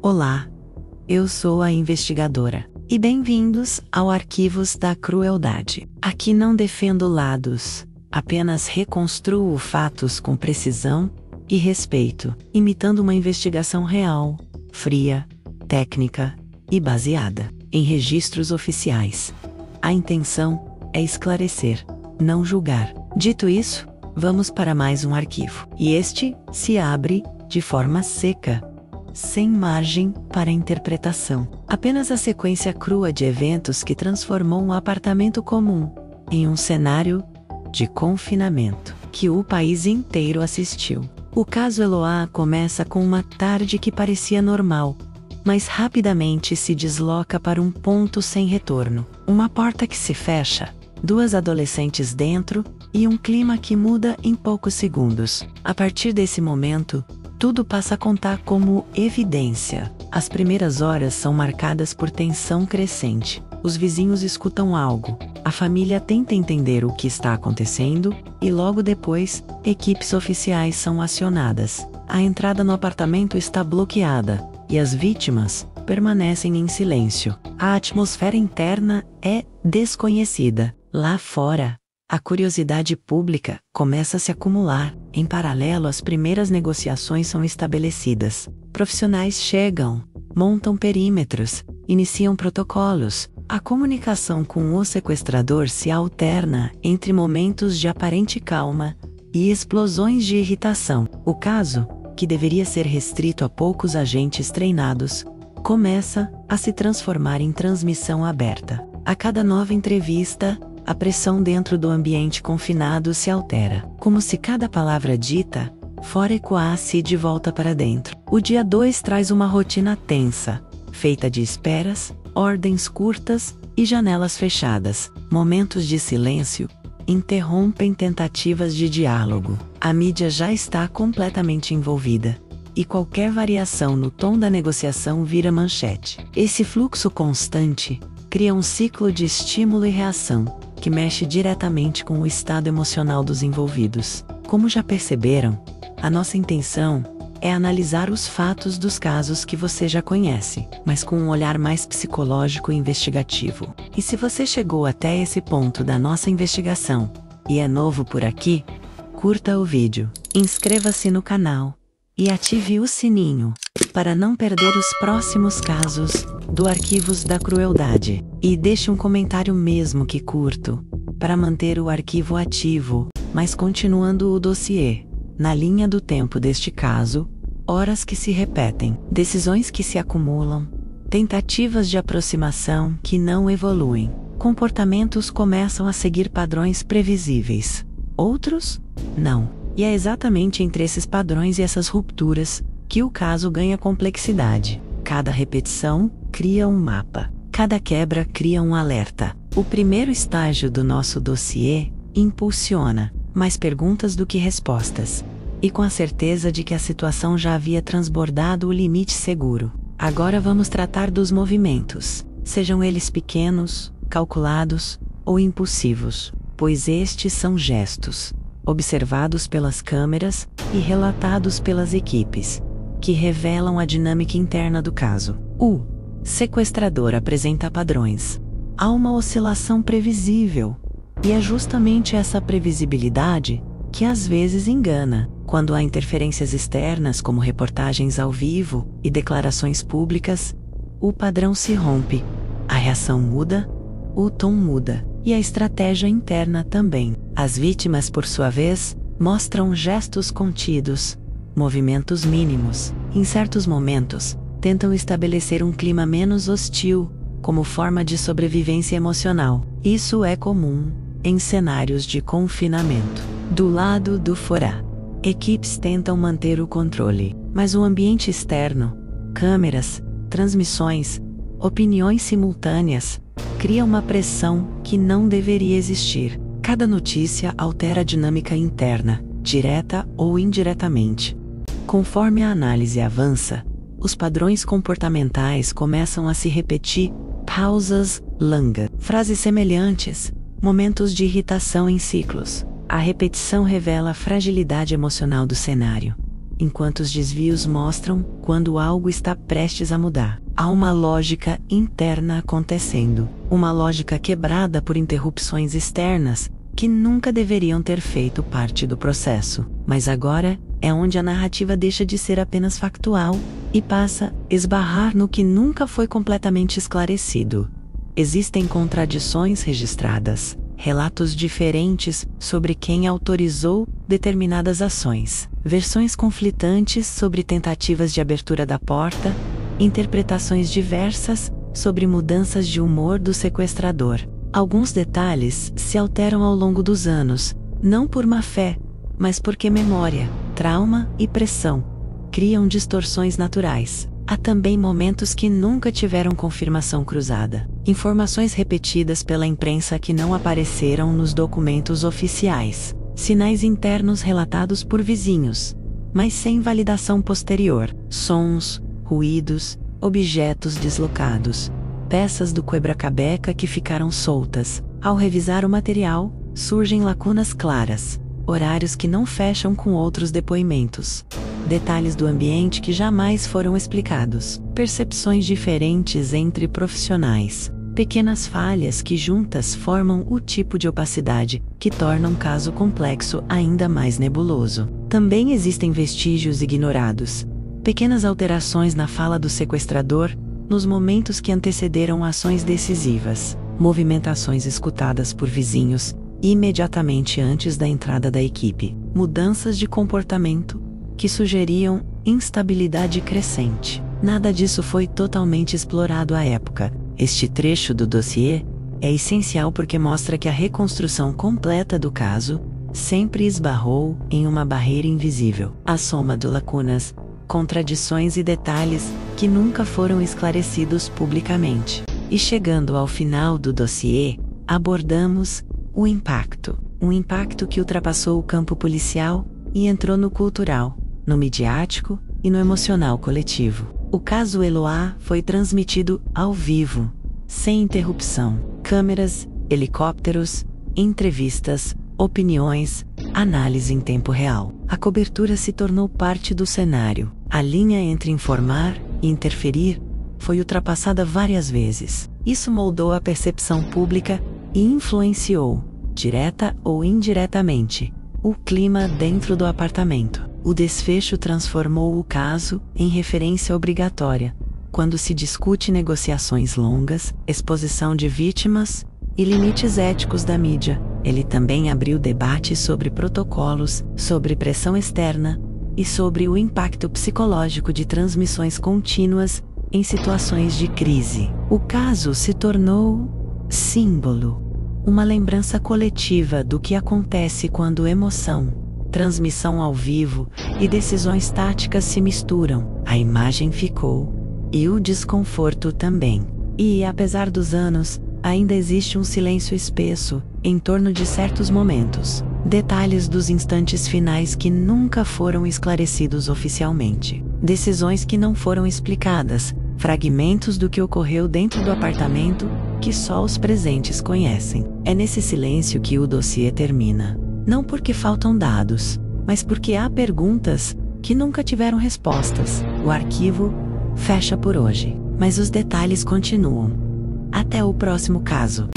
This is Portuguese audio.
Olá, eu sou a investigadora, e bem-vindos ao Arquivos da Crueldade. Aqui não defendo lados, apenas reconstruo fatos com precisão e respeito, imitando uma investigação real, fria, técnica e baseada em registros oficiais. A intenção é esclarecer, não julgar. Dito isso, vamos para mais um arquivo. E este se abre de forma seca, sem margem para interpretação. Apenas a sequência crua de eventos que transformou um apartamento comum em um cenário de confinamento que o país inteiro assistiu. O caso Eloá começa com uma tarde que parecia normal, mas rapidamente se desloca para um ponto sem retorno. Uma porta que se fecha, duas adolescentes dentro e um clima que muda em poucos segundos. A partir desse momento, tudo passa a contar como evidência. As primeiras horas são marcadas por tensão crescente. Os vizinhos escutam algo, a família tenta entender o que está acontecendo e logo depois, equipes oficiais são acionadas. A entrada no apartamento está bloqueada e as vítimas permanecem em silêncio. A atmosfera interna é desconhecida. Lá fora, a curiosidade pública começa a se acumular. Em paralelo, as primeiras negociações são estabelecidas. Profissionais chegam, montam perímetros, iniciam protocolos. A comunicação com o sequestrador se alterna entre momentos de aparente calma e explosões de irritação. O caso, que deveria ser restrito a poucos agentes treinados, começa a se transformar em transmissão aberta. A cada nova entrevista, a pressão dentro do ambiente confinado se altera, como se cada palavra dita fora ecoasse de volta para dentro. O dia 2 traz uma rotina tensa, feita de esperas, ordens curtas e janelas fechadas. Momentos de silêncio interrompem tentativas de diálogo. A mídia já está completamente envolvida, e qualquer variação no tom da negociação vira manchete. Esse fluxo constante cria um ciclo de estímulo e reação, que mexe diretamente com o estado emocional dos envolvidos. Como já perceberam, a nossa intenção é analisar os fatos dos casos que você já conhece, mas com um olhar mais psicológico e investigativo. E se você chegou até esse ponto da nossa investigação e é novo por aqui, curta o vídeo, inscreva-se no canal e ative o sininho para não perder os próximos casos do Arquivos da Crueldade. E deixe um comentário mesmo que curto, para manter o arquivo ativo, mas continuando o dossiê. Na linha do tempo deste caso, horas que se repetem, decisões que se acumulam, tentativas de aproximação que não evoluem, comportamentos começam a seguir padrões previsíveis, outros, não. E é exatamente entre esses padrões e essas rupturas que o caso ganha complexidade. Cada repetição cria um mapa, cada quebra cria um alerta. O primeiro estágio do nosso dossiê impulsiona mais perguntas do que respostas, e com a certeza de que a situação já havia transbordado o limite seguro. Agora vamos tratar dos movimentos, sejam eles pequenos, calculados ou impulsivos, pois estes são gestos observados pelas câmeras e relatados pelas equipes, que revelam a dinâmica interna do caso. O sequestrador apresenta padrões. Há uma oscilação previsível, e é justamente essa previsibilidade que às vezes engana. Quando há interferências externas como reportagens ao vivo e declarações públicas, o padrão se rompe, a reação muda, o tom muda, e a estratégia interna também. As vítimas, por sua vez, mostram gestos contidos, movimentos mínimos. Em certos momentos, tentam estabelecer um clima menos hostil, como forma de sobrevivência emocional. Isso é comum em cenários de confinamento. Do lado do fora, equipes tentam manter o controle, mas o ambiente externo, câmeras, transmissões, opiniões simultâneas, cria uma pressão que não deveria existir. Cada notícia altera a dinâmica interna, direta ou indiretamente. Conforme a análise avança, os padrões comportamentais começam a se repetir, pausas longas, frases semelhantes, momentos de irritação em ciclos. A repetição revela a fragilidade emocional do cenário, enquanto os desvios mostram quando algo está prestes a mudar. Há uma lógica interna acontecendo, uma lógica quebrada por interrupções externas que nunca deveriam ter feito parte do processo. Mas agora é onde a narrativa deixa de ser apenas factual e passa a esbarrar no que nunca foi completamente esclarecido. Existem contradições registradas, relatos diferentes sobre quem autorizou determinadas ações, versões conflitantes sobre tentativas de abertura da porta, interpretações diversas sobre mudanças de humor do sequestrador. Alguns detalhes se alteram ao longo dos anos, não por má fé, mas porque memória, trauma e pressão criam distorções naturais. Há também momentos que nunca tiveram confirmação cruzada, informações repetidas pela imprensa que não apareceram nos documentos oficiais, sinais internos relatados por vizinhos, mas sem validação posterior, sons, ruídos, objetos deslocados, peças do quebra-cabeça que ficaram soltas. Ao revisar o material, surgem lacunas claras, horários que não fecham com outros depoimentos, detalhes do ambiente que jamais foram explicados, percepções diferentes entre profissionais, pequenas falhas que juntas formam o tipo de opacidade que torna um caso complexo ainda mais nebuloso. Também existem vestígios ignorados, pequenas alterações na fala do sequestrador nos momentos que antecederam ações decisivas, movimentações escutadas por vizinhos imediatamente antes da entrada da equipe, mudanças de comportamento que sugeriam instabilidade crescente. Nada disso foi totalmente explorado à época. Este trecho do dossiê é essencial porque mostra que a reconstrução completa do caso sempre esbarrou em uma barreira invisível, a soma de lacunas, contradições e detalhes que nunca foram esclarecidos publicamente. E chegando ao final do dossiê, abordamos o impacto. Um impacto que ultrapassou o campo policial e entrou no cultural, no midiático e no emocional coletivo. O caso Eloá foi transmitido ao vivo, sem interrupção. Câmeras, helicópteros, entrevistas, opiniões, análise em tempo real. A cobertura se tornou parte do cenário. A linha entre informar e interferir foi ultrapassada várias vezes. Isso moldou a percepção pública e influenciou, direta ou indiretamente, o clima dentro do apartamento. O desfecho transformou o caso em referência obrigatória, quando se discute negociações longas, exposição de vítimas e limites éticos da mídia. Ele também abriu debates sobre protocolos, sobre pressão externa e sobre o impacto psicológico de transmissões contínuas em situações de crise. O caso se tornou símbolo, uma lembrança coletiva do que acontece quando emoção, transmissão ao vivo e decisões táticas se misturam. A imagem ficou, e o desconforto também. E, apesar dos anos, ainda existe um silêncio espesso em torno de certos momentos, detalhes dos instantes finais que nunca foram esclarecidos oficialmente, decisões que não foram explicadas, fragmentos do que ocorreu dentro do apartamento que só os presentes conhecem. É nesse silêncio que o dossiê termina. Não porque faltam dados, mas porque há perguntas que nunca tiveram respostas. O arquivo fecha por hoje, mas os detalhes continuam. Até o próximo caso.